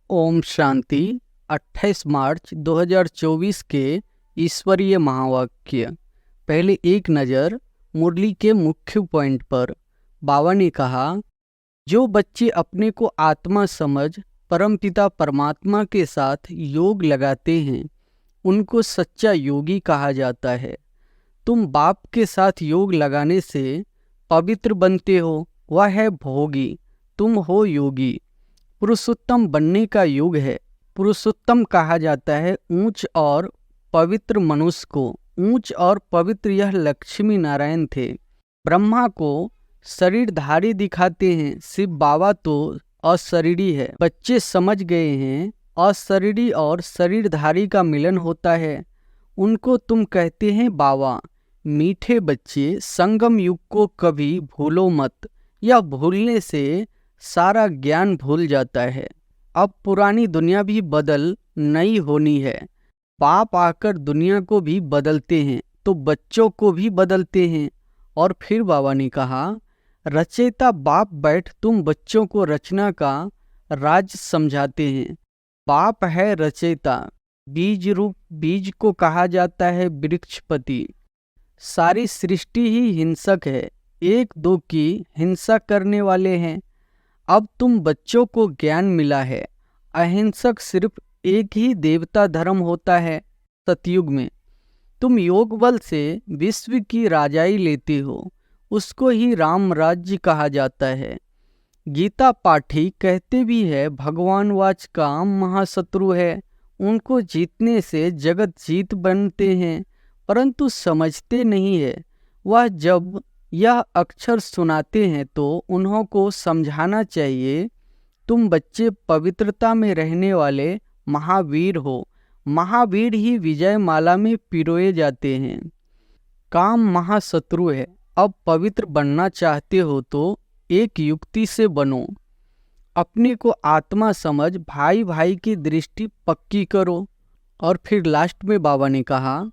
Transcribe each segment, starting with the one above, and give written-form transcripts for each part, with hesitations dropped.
ओम शांति। 28 मार्च 2024 के ईश्वरीय महावाक्य। पहले एक नज़र मुरली के मुख्य पॉइंट पर। बाबा ने कहा, जो बच्चे अपने को आत्मा समझ परमपिता परमात्मा के साथ योग लगाते हैं उनको सच्चा योगी कहा जाता है। तुम बाप के साथ योग लगाने से पवित्र बनते हो, वह है भोगी, तुम हो योगी। पुरुषोत्तम बनने का युग है। पुरुषोत्तम कहा जाता है ऊंच और पवित्र मनुष्य को। ऊंच और पवित्र यह लक्ष्मी नारायण थे। ब्रह्मा को शरीरधारी दिखाते हैं, शिव बाबा तो अशरीरी है। बच्चे समझ गए हैं अशरीरी और शरीरधारी का मिलन होता है, उनको तुम कहते हैं बाबा। मीठे बच्चे, संगम युग को कभी भूलो मत, या भूलने से सारा ज्ञान भूल जाता है। अब पुरानी दुनिया भी बदल नई होनी है। बाप आकर दुनिया को भी बदलते हैं तो बच्चों को भी बदलते हैं। और फिर बाबा ने कहा, रचयिता बाप बैठ तुम बच्चों को रचना का राज समझाते हैं। बाप है रचयिता। बीज रूप बीज को कहा जाता है वृक्षपति। सारी सृष्टि ही हिंसक है, एक दो की हिंसा करने वाले हैं। अब तुम बच्चों को ज्ञान मिला है। अहिंसक सिर्फ एक ही देवता धर्म होता है सतयुग में। तुम योग बल से विश्व की राजाई लेते हो, उसको ही राम राज्य कहा जाता है। गीता पाठी कहते भी है भगवान वाच काम महाशत्रु है, उनको जीतने से जगत जीत बनते हैं, परंतु समझते नहीं है। वह जब यह अक्षर सुनाते हैं तो उन्हों को समझाना चाहिए, तुम बच्चे पवित्रता में रहने वाले महावीर हो। महावीर ही विजय माला में पिरोए जाते हैं। काम महाशत्रु है। अब पवित्र बनना चाहते हो तो एक युक्ति से बनो। अपने को आत्मा समझ भाई भाई की दृष्टि पक्की करो। और फिर लास्ट में बाबा ने कहा,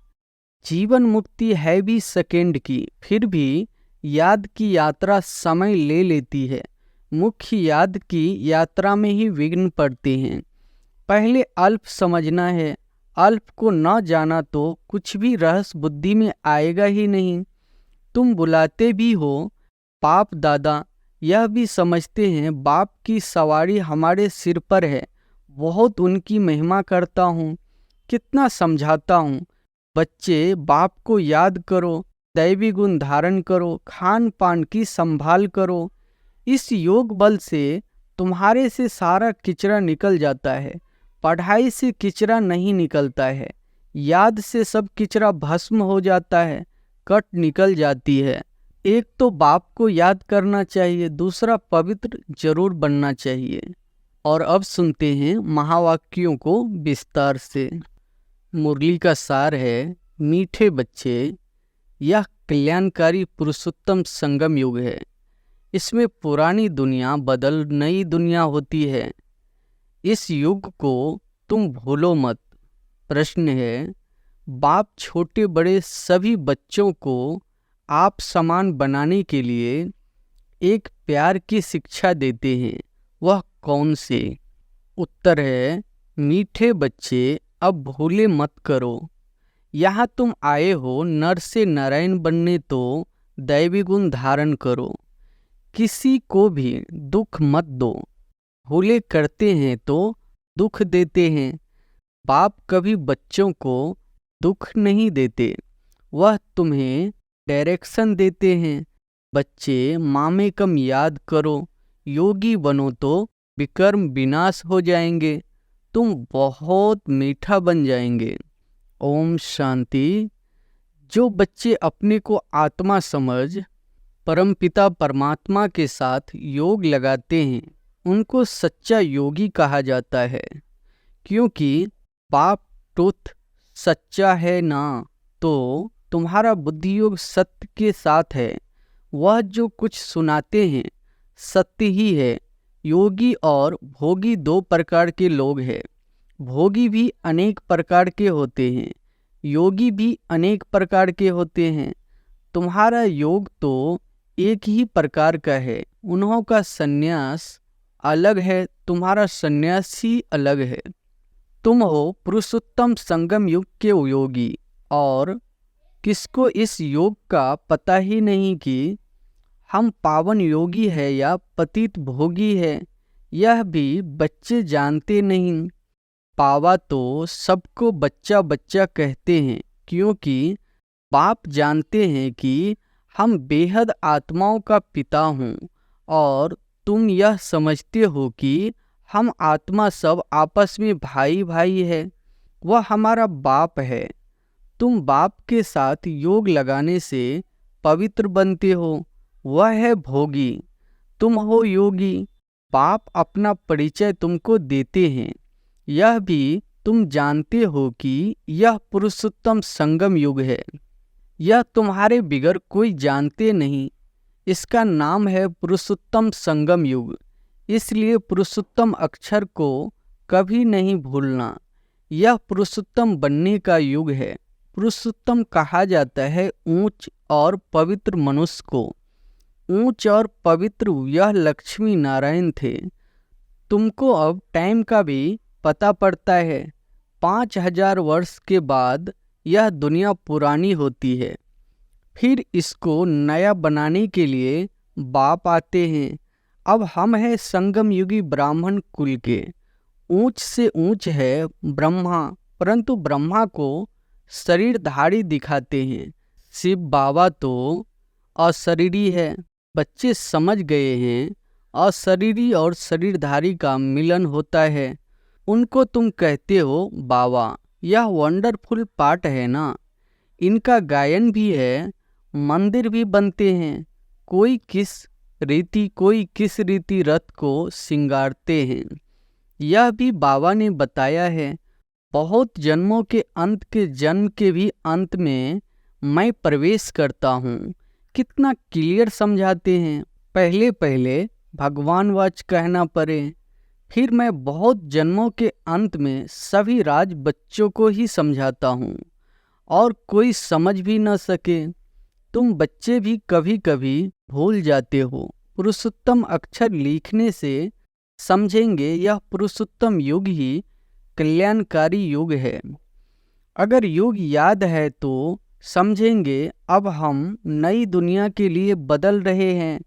जीवन मुक्ति है भी सेकेंड की, फिर भी याद की यात्रा समय ले लेती है। मुख्य याद की यात्रा में ही विघ्न पड़ते हैं। पहले अल्प समझना है। अल्प को न जाना तो कुछ भी रहस्य बुद्धि में आएगा ही नहीं। तुम बुलाते भी हो बाप दादा, यह भी समझते हैं बाप की सवारी हमारे सिर पर है। बहुत उनकी महिमा करता हूँ, कितना समझाता हूँ। बच्चे बाप को याद करो, दैवी गुण धारण करो, खान पान की संभाल करो। इस योग बल से तुम्हारे से सारा किचरा निकल जाता है। पढ़ाई से किचरा नहीं निकलता है, याद से सब किचरा भस्म हो जाता है, कट निकल जाती है। एक तो बाप को याद करना चाहिए, दूसरा पवित्र जरूर बनना चाहिए। और अब सुनते हैं महावाक्यों को विस्तार से। मुरली का सार है, मीठे बच्चे, यह कल्याणकारी पुरुषोत्तम संगम युग है। इसमें पुरानी दुनिया बदल नई दुनिया होती है। इस युग को तुम भूलो मत। प्रश्न है, बाप छोटे बड़े सभी बच्चों को आप समान बनाने के लिए एक प्यार की शिक्षा देते हैं, वह कौन से? उत्तर है, मीठे बच्चे अब भूले मत करो। यहाँ तुम आए हो नर से नारायण बनने, तो दैवी गुण धारण करो। किसी को भी दुख मत दो। भूले करते हैं तो दुख देते हैं। बाप कभी बच्चों को दुख नहीं देते, वह तुम्हें डायरेक्शन देते हैं। बच्चे मामे कम याद करो, योगी बनो तो विकर्म विनाश हो जाएंगे, तुम बहुत मीठा बन जाएंगे। ओम शांति। जो बच्चे अपने को आत्मा समझ परमपिता परमात्मा के साथ योग लगाते हैं उनको सच्चा योगी कहा जाता है। क्योंकि बाप टूथ सच्चा है ना, तो तुम्हारा बुद्धि योग सत्य के साथ है। वह जो कुछ सुनाते हैं सत्य ही है। योगी और भोगी दो प्रकार के लोग हैं। भोगी भी अनेक प्रकार के होते हैं, योगी भी अनेक प्रकार के होते हैं। तुम्हारा योग तो एक ही प्रकार का है। उन्हों का संन्यास अलग है, तुम्हारा सन्यासी अलग है। तुम हो पुरुषोत्तम संगम युग के योगी, और किसको इस योग का पता ही नहीं कि हम पावन योगी है या पतित भोगी है, यह भी बच्चे जानते नहीं। पावा तो सबको बच्चा बच्चा कहते हैं, क्योंकि बाप जानते हैं कि हम बेहद आत्माओं का पिता हूँ, और तुम यह समझते हो कि हम आत्मा सब आपस में भाई भाई है। वह हमारा बाप है। तुम बाप के साथ योग लगाने से पवित्र बनते हो। वह है भोगी, तुम हो योगी। बाप अपना परिचय तुमको देते हैं। यह भी तुम जानते हो कि यह पुरुषोत्तम संगम युग है। यह तुम्हारे बिगर कोई जानते नहीं। इसका नाम है पुरुषोत्तम संगम युग। इसलिए पुरुषोत्तम अक्षर को कभी नहीं भूलना। यह पुरुषोत्तम बनने का युग है। पुरुषोत्तम कहा जाता है ऊंच और पवित्र मनुष्य को। ऊंच और पवित्र यह लक्ष्मी नारायण थे। तुमको अब टाइम का भी पता पड़ता है। 5000 वर्ष के बाद यह दुनिया पुरानी होती है। फिर इसको नया बनाने के लिए बाप आते हैं। अब हम हैं संगम युगी ब्राह्मण कुल के। ऊंच से ऊंच है ब्रह्मा, परंतु ब्रह्मा को शरीरधारी दिखाते हैं। शिव बाबा तो अशरीरी है। बच्चे समझ गए हैं अशरीरी और शरीरधारी का मिलन होता है। उनको तुम कहते हो बाबा। यह वंडरफुल पार्ट है ना। इनका गायन भी है, मंदिर भी बनते हैं। कोई किस रीति रथ को सिंगारते हैं। यह भी बाबा ने बताया है। बहुत जन्मों के अंत के जन्म के भी अंत में मैं प्रवेश करता हूँ। कितना क्लियर समझाते हैं। पहले पहले भगवानवाच कहना पड़े, फिर मैं बहुत जन्मों के अंत में सभी राज बच्चों को ही समझाता हूँ, और कोई समझ भी न सके। तुम बच्चे भी कभी कभी भूल जाते हो। पुरुषोत्तम अक्षर लिखने से समझेंगे यह पुरुषोत्तम युग ही कल्याणकारी युग है। अगर युग याद है तो समझेंगे अब हम नई दुनिया के लिए बदल रहे हैं।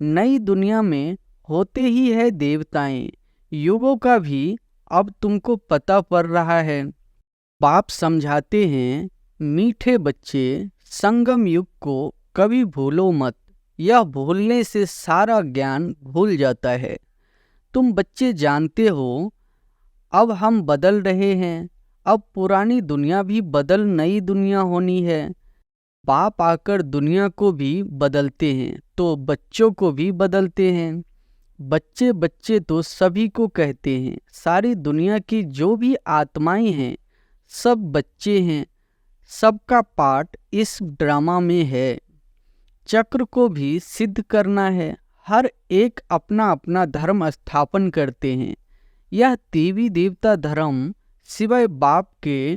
नई दुनिया में होते ही है देवताएं। युगों का भी अब तुमको पता पड़ रहा है। बाप समझाते हैं, मीठे बच्चे, संगम युग को कभी भूलो मत। यह भूलने से सारा ज्ञान भूल जाता है। तुम बच्चे जानते हो अब हम बदल रहे हैं। अब पुरानी दुनिया भी बदल नई दुनिया होनी है। बाप आकर दुनिया को भी बदलते हैं तो बच्चों को भी बदलते हैं। बच्चे बच्चे तो सभी को कहते हैं। सारी दुनिया की जो भी आत्माएं हैं सब बच्चे हैं। सबका पार्ट इस ड्रामा में है। चक्र को भी सिद्ध करना है। हर एक अपना अपना धर्म स्थापन करते हैं। यह देवी देवता धर्म सिवाय बाप के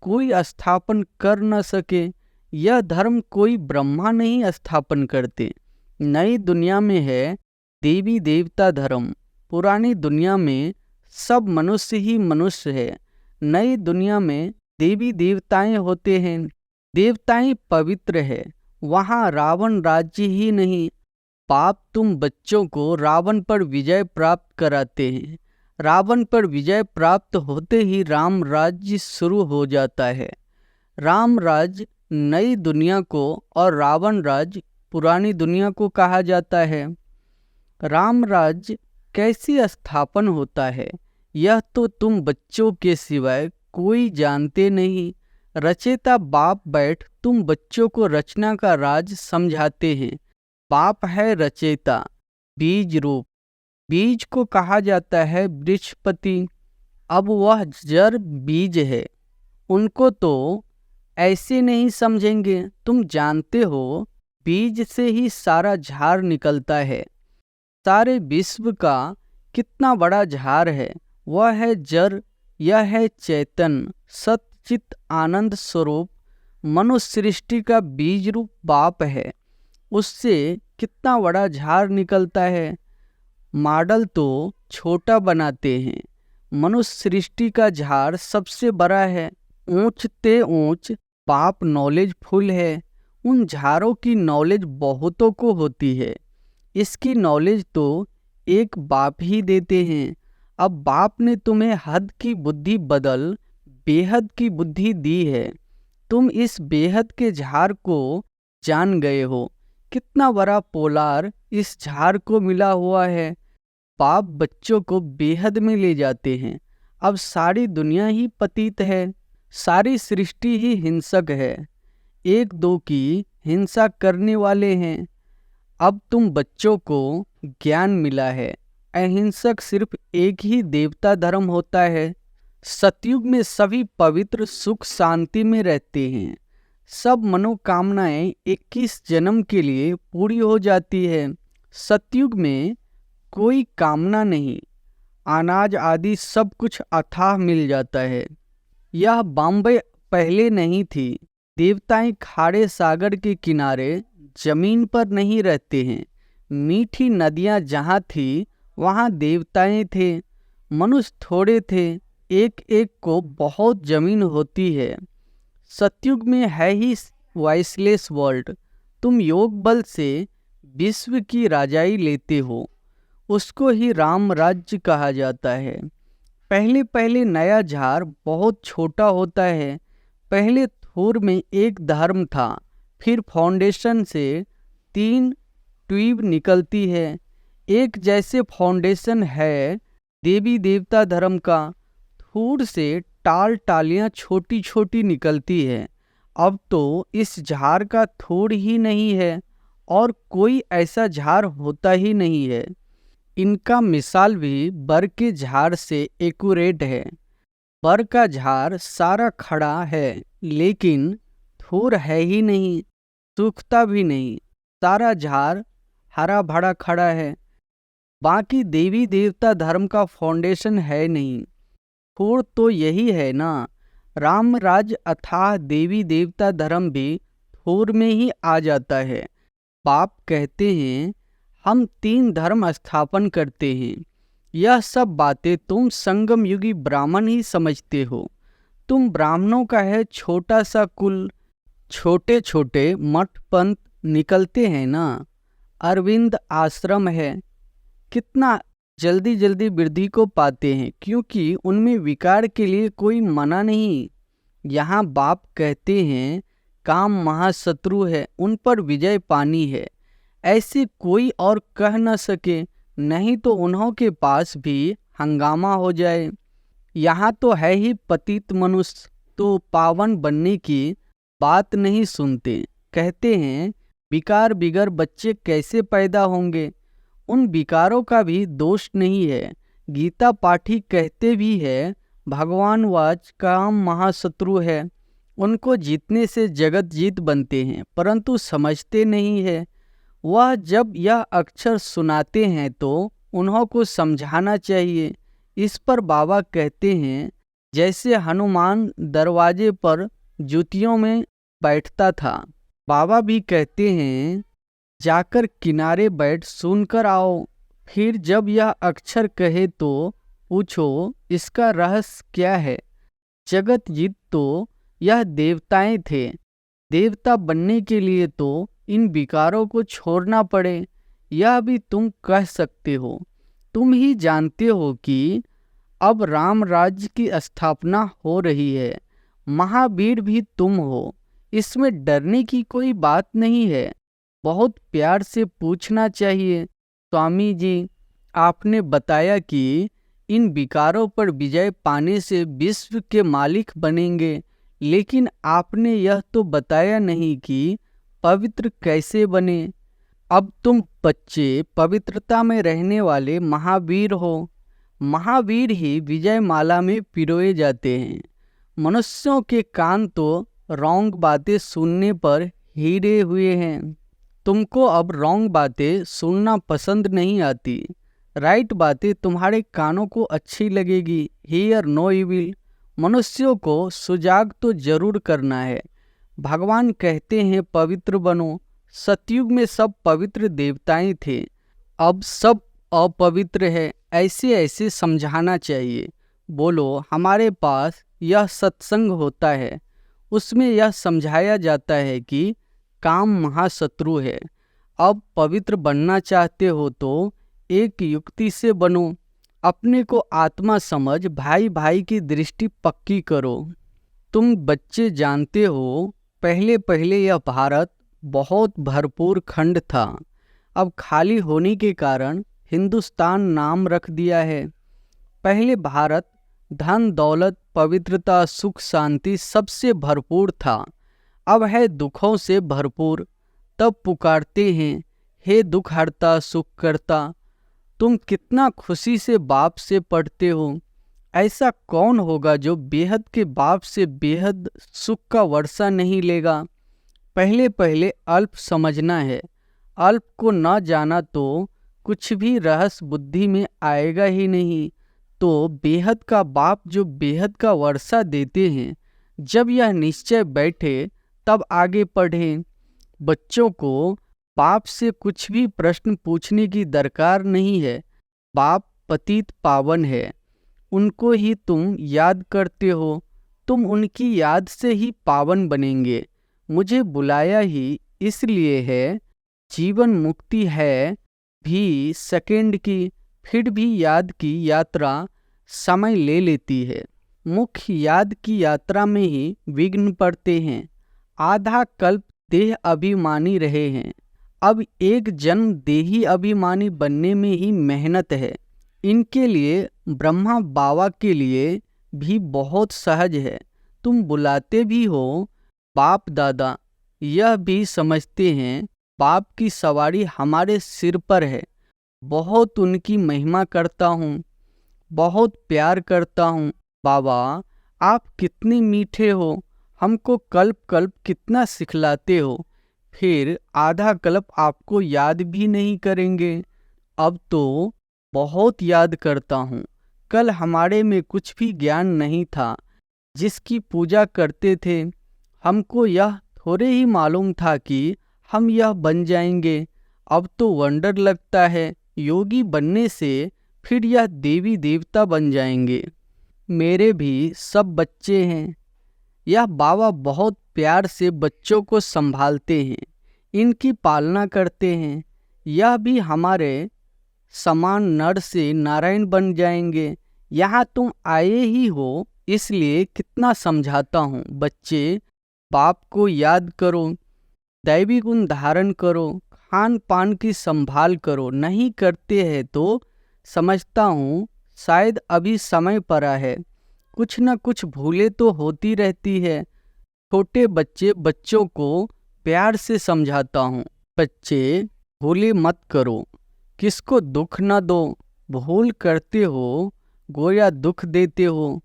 कोई स्थापन कर न सके। यह धर्म कोई ब्रह्मा नहीं स्थापन करते। नई दुनिया में है देवी देवता धर्म। पुरानी दुनिया में सब मनुष्य ही मनुष्य है। नई दुनिया में देवी देवताएं होते हैं। देवताएं पवित्र है। वहाँ रावण राज्य ही नहीं। पाप तुम बच्चों को रावण पर विजय प्राप्त कराते हैं। रावण पर विजय प्राप्त होते ही राम राज्य शुरू हो जाता है। राम राज्य नई दुनिया को और रावण राज्य पुरानी दुनिया को कहा जाता है। राम राज्य कैसे स्थापन होता है यह तो तुम बच्चों के सिवाय कोई जानते नहीं। रचेता बाप बैठ तुम बच्चों को रचना का राज समझाते हैं। बाप है रचेता, बीज रूप। बीज को कहा जाता है बृहस्पति। अब वह जड़ बीज है। उनको तो ऐसे नहीं समझेंगे। तुम जानते हो बीज से ही सारा झाड़ निकलता है। सारे विश्व का कितना बड़ा झाड़ है। वह है जड़। यह है चैतन्य सच्चित आनंद स्वरूप। मनुष्य सृष्टि का बीज रूप बाप है। उससे कितना बड़ा झाड़ निकलता है। मॉडल तो छोटा बनाते हैं। मनुष्य सृष्टि का झाड़ सबसे बड़ा है। ऊंच ते ऊंच बाप नॉलेजफुल है। उन झाड़ों की नॉलेज बहुतों को होती है। इसकी नॉलेज तो एक बाप ही देते हैं। अब बाप ने तुम्हें हद की बुद्धि बदल बेहद की बुद्धि दी है। तुम इस बेहद के झाड़ को जान गए हो। कितना बड़ा पोलार इस झाड़ को मिला हुआ है। बाप बच्चों को बेहद में ले जाते हैं। अब सारी दुनिया ही पतित है। सारी सृष्टि ही हिंसक है। एक दो की हिंसा करने वाले हैं। अब तुम बच्चों को ज्ञान मिला है। अहिंसक सिर्फ एक ही देवता धर्म होता है। सतयुग में सभी पवित्र सुख शांति में रहते हैं। सब मनोकामनाएं 21 जन्म के लिए पूरी हो जाती है। सतयुग में कोई कामना नहीं। अनाज आदि सब कुछ अथाह मिल जाता है। यह बॉम्बे पहले नहीं थी। देवताएं खारे सागर के किनारे जमीन पर नहीं रहते हैं। मीठी नदियां जहाँ थी वहाँ देवताएं थे। मनुष्य थोड़े थे। एक एक को बहुत जमीन होती है। सतयुग में है ही वॉइसलेस वर्ल्ड। तुम योग बल से विश्व की राजाई लेते हो। उसको ही राम राज्य कहा जाता है। पहले पहले नया झाड़ बहुत छोटा होता है। पहले थोर में एक धर्म था। फिर फाउंडेशन से 3 ट्यूब निकलती है। एक जैसे फाउंडेशन है देवी देवता धर्म का। थोर से टाल टालियाँ छोटी छोटी निकलती है। अब तो इस झाड़ का थोड़ ही नहीं है और कोई ऐसा झाड़ होता ही नहीं है। इनका मिसाल भी बर के झाड़ से एक्यूरेट है। बर का झाड़ सारा खड़ा है लेकिन थोर है ही नहीं, सूखता भी नहीं। सारा झाड़ हरा भरा खड़ा है। बाकी देवी देवता धर्म का फाउंडेशन है नहीं। थोर तो यही है ना। राम राज अथाह देवी देवता धर्म भी थोर में ही आ जाता है। बाप कहते हैं हम 3 धर्म स्थापन करते हैं। यह सब बातें तुम संगम युगी ब्राह्मण ही समझते हो। तुम ब्राह्मणों का है छोटा सा कुल। छोटे छोटे मठ पंथ निकलते हैं ना। अरविंद आश्रम है। कितना जल्दी जल्दी वृद्धि को पाते हैं क्योंकि उनमें विकार के लिए कोई मना नहीं। यहाँ बाप कहते हैं काम महाशत्रु है, उन पर विजय पानी है। ऐसे कोई और कह न सके, नहीं तो उन्हों के पास भी हंगामा हो जाए। यहाँ तो है ही पतित मनुष्य, तो पावन बनने की बात नहीं सुनते। कहते हैं विकार बिगर बच्चे कैसे पैदा होंगे। उन विकारों का भी दोष नहीं है। गीता पाठी कहते भी है भगवान वाच काम महाशत्रु है। उनको जीतने से जगत जीत बनते हैं परंतु समझते नहीं है। वह जब यह अक्षर सुनाते हैं तो उन्हों को समझाना चाहिए। इस पर बाबा कहते हैं जैसे हनुमान दरवाजे पर जूतियों में बैठता था। बाबा भी कहते हैं जाकर किनारे बैठ सुनकर आओ। फिर जब यह अक्षर कहे तो पूछो इसका रहस्य क्या है। जगत जीत तो यह देवताएं थे। देवता बनने के लिए तो इन विकारों को छोड़ना पड़े। यह भी तुम कह सकते हो। तुम ही जानते हो कि अब राम राज्य की स्थापना हो रही है। महावीर भी तुम हो। इसमें डरने की कोई बात नहीं है। बहुत प्यार से पूछना चाहिए स्वामी जी, आपने बताया कि इन विकारों पर विजय पाने से विश्व के मालिक बनेंगे, लेकिन आपने यह तो बताया नहीं कि पवित्र कैसे बने। अब तुम बच्चे पवित्रता में रहने वाले महावीर हो। महावीर ही विजय माला में पिरोए जाते हैं। मनुष्यों के कान तो रॉन्ग बातें सुनने पर हीरे हुए हैं। तुमको अब रॉन्ग बातें सुनना पसंद नहीं आती। राइट बातें तुम्हारे कानों को अच्छी लगेगी। Hear no evil. मनुष्यों को सुजाग तो जरूर करना है। भगवान कहते हैं पवित्र बनो। सतयुग में सब पवित्र देवताएं थे। अब सब अपवित्र है, ऐसे ऐसे समझाना चाहिए। बोलो हमारे पास यह सत्संग होता है, उसमें यह समझाया जाता है कि काम महाशत्रु है। अब पवित्र बनना चाहते हो तो एक युक्ति से बनो। अपने को आत्मा समझ भाई भाई की दृष्टि पक्की करो। तुम बच्चे जानते हो, पहले पहले यह भारत बहुत भरपूर खंड था। अब खाली होने के कारण हिंदुस्तान नाम रख दिया है। पहले भारत धन दौलत पवित्रता सुख शांति सबसे भरपूर था, अब है दुखों से भरपूर। तब पुकारते हैं, हे दुख हरता सुख करता। तुम कितना खुशी से बाप से पढ़ते हो। ऐसा कौन होगा जो बेहद के बाप से बेहद सुख का वर्षा नहीं लेगा। पहले पहले अल्प समझना है। अल्प को न जाना तो कुछ भी रहस्य बुद्धि में आएगा ही नहीं। तो बेहद का बाप जो बेहद का वर्षा देते हैं, जब यह निश्चय बैठे तब आगे बढ़ें। बच्चों को बाप से कुछ भी प्रश्न पूछने की दरकार नहीं है। बाप पतित पावन है, उनको ही तुम याद करते हो, तुम उनकी याद से ही पावन बनेंगे। मुझे बुलाया ही इसलिए है, जीवन मुक्ति है भी सेकंड की, फिर भी याद की यात्रा समय ले लेती है। मुख्य याद की यात्रा में ही विघ्न पड़ते हैं। आधा कल्प देह अभिमानी रहे हैं, अब एक जन्म देही अभिमानी बनने में ही मेहनत है। इनके लिए ब्रह्मा बाबा के लिए भी बहुत सहज है। तुम बुलाते भी हो बाप दादा, यह भी समझते हैं बाप की सवारी हमारे सिर पर है। बहुत उनकी महिमा करता हूँ, बहुत प्यार करता हूँ। बाबा आप कितने मीठे हो, हमको कल्प कल्प कितना सिखलाते हो, फिर आधा कल्प आपको याद भी नहीं करेंगे। अब तो बहुत याद करता हूँ। कल हमारे में कुछ भी ज्ञान नहीं था, जिसकी पूजा करते थे। हमको यह थोड़े ही मालूम था कि हम यह बन जाएंगे। अब तो वंडर लगता है, योगी बनने से फिर यह देवी देवता बन जाएंगे। मेरे भी सब बच्चे हैं। यह बाबा बहुत प्यार से बच्चों को संभालते हैं, इनकी पालना करते हैं। यह भी हमारे समान नर से नारायण बन जाएंगे। यहाँ तुम आए ही हो, इसलिए कितना समझाता हूँ। बच्चे बाप को याद करो, दैवी गुण धारण करो, खान पान की संभाल करो। नहीं करते हैं तो समझता हूँ शायद अभी समय पड़ा है। कुछ न कुछ भूले तो होती रहती है। छोटे बच्चों को प्यार से समझाता हूँ, बच्चे भूले मत करो, किसको दुख न दो। भूल करते हो गोया दुख देते हो।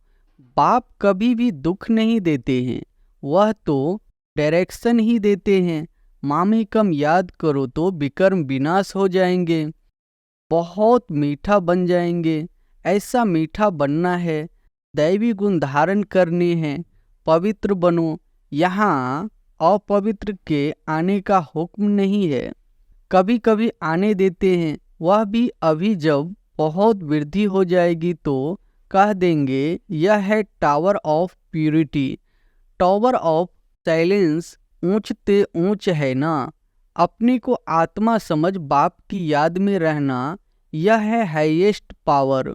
बाप कभी भी दुख नहीं देते हैं, वह तो डायरेक्शन ही देते हैं। मामी कम याद करो तो विकर्म विनाश हो जाएंगे, बहुत मीठा बन जाएंगे। ऐसा मीठा बनना है, दैवी गुण धारण करने हैं, पवित्र बनो। यहाँ अपवित्र के आने का हुक्म नहीं है। कभी कभी आने देते हैं, वह भी अभी जब बहुत वृद्धि हो जाएगी तो कह देंगे यह है tower of purity. Tower of silence ऊंचते ऊंच है ना। अपने को आत्मा समझ बाप की याद में रहना, यह है हाईएस्ट पावर।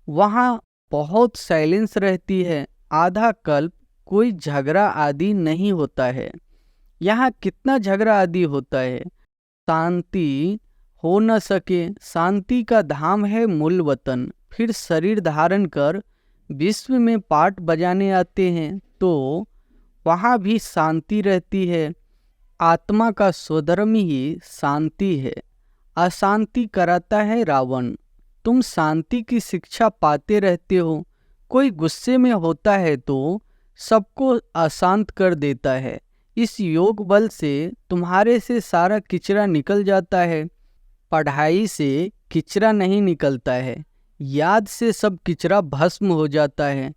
वहाँ बहुत साइलेंस रहती है। आधा कल्प कोई झगड़ा आदि नहीं होता है। यहाँ कितना झगड़ा आदि होता है, शांति हो न सके। शांति का धाम है मूल वतन। फिर शरीर धारण कर विश्व में पाठ बजाने आते हैं तो वहाँ भी शांति रहती है। आत्मा का स्वधर्म ही शांति है। अशांति कराता है रावण। तुम शांति की शिक्षा पाते रहते हो। कोई गुस्से में होता है तो सबको अशांत कर देता है। इस योग बल से तुम्हारे से सारा किचरा निकल जाता है। पढ़ाई से किचरा नहीं निकलता है, याद से सब किचरा भस्म हो जाता है,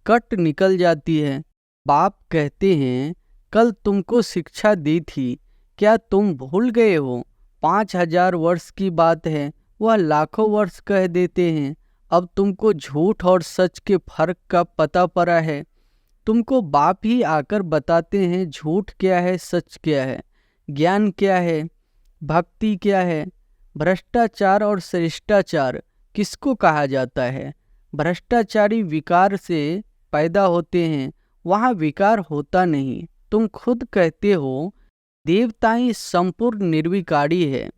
कट निकल जाती है। बाप कहते हैं कल तुमको शिक्षा दी थी, क्या तुम भूल गए हो? 5000 वर्ष की बात है, वह लाखों वर्ष कह देते हैं। अब तुमको झूठ और सच के फर्क का पता पड़ा है। तुमको बाप ही आकर बताते हैं झूठ क्या है, सच क्या है, ज्ञान क्या है, भक्ति क्या है, भ्रष्टाचार और शिष्टाचार किसको कहा जाता है। भ्रष्टाचारी विकार से पैदा होते हैं, वहाँ विकार होता नहीं। तुम खुद कहते हो देवताएं संपूर्ण निर्विकारी है,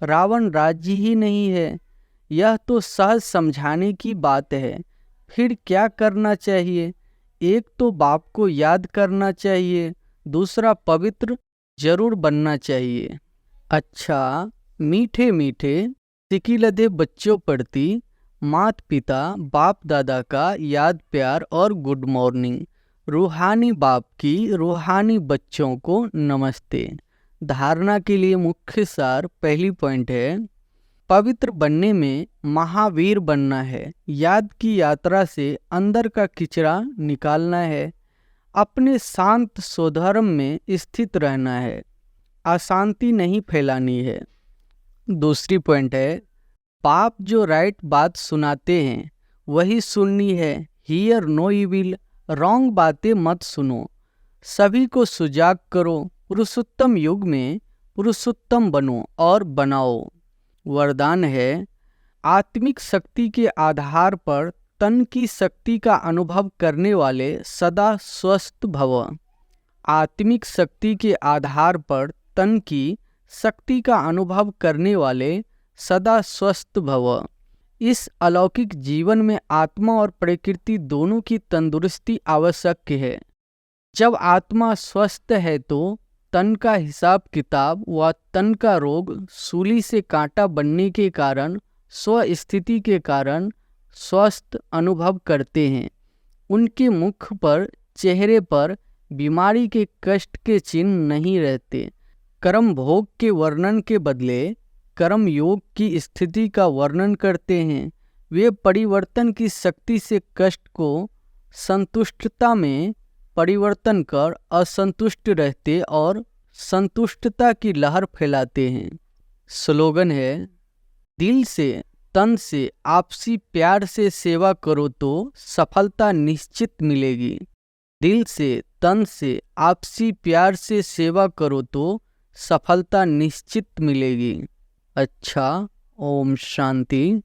रावण राज्य ही नहीं है। यह तो सहज समझाने की बात है। फिर क्या करना चाहिए? एक तो बाप को याद करना चाहिए, दूसरा पवित्र जरूर बनना चाहिए। अच्छा, मीठे मीठे सिकिलधे बच्चों प्रति माता पिता बाप दादा का याद प्यार और गुड मॉर्निंग। रूहानी बाप की रूहानी बच्चों को नमस्ते। धारणा के लिए मुख्य सार पहली पॉइंट है, पवित्र बनने में महावीर बनना है। याद की यात्रा से अंदर का किचरा निकालना है। अपने शांत स्वधर्म में स्थित रहना है, अशांति नहीं फैलानी है। दूसरी पॉइंट है, बाप जो राइट बात सुनाते हैं वही सुननी है। हियर नो इविल, रॉन्ग बातें मत सुनो। सभी को सुजाग करो। पुरुषोत्तम युग में पुरुषोत्तम बनो और बनाओ। वरदान है, आत्मिक शक्ति के आधार पर तन की शक्ति का अनुभव करने वाले सदा स्वस्थ भव। आत्मिक शक्ति के आधार पर तन की शक्ति का अनुभव करने वाले सदा स्वस्थ भव। इस अलौकिक जीवन में आत्मा और प्रकृति दोनों की तंदुरुस्ती आवश्यक है। जब आत्मा स्वस्थ है तो तन का हिसाब किताब व तन का रोग सूली से कांटा बनने के कारण स्वस्थिति के कारण स्वस्थ अनुभव करते हैं। उनके मुख पर चेहरे पर बीमारी के कष्ट के चिन्ह नहीं रहते। कर्म भोग के वर्णन के बदले कर्म योग की स्थिति का वर्णन करते हैं। वे परिवर्तन की शक्ति से कष्ट को संतुष्टता में परिवर्तन कर असंतुष्ट रहते और संतुष्टता की लहर फैलाते हैं। स्लोगन है, दिल से तन से आपसी प्यार से सेवा करो तो सफलता निश्चित मिलेगी। दिल से तन से आपसी प्यार से सेवा करो तो सफलता निश्चित मिलेगी। अच्छा, ओम शांति।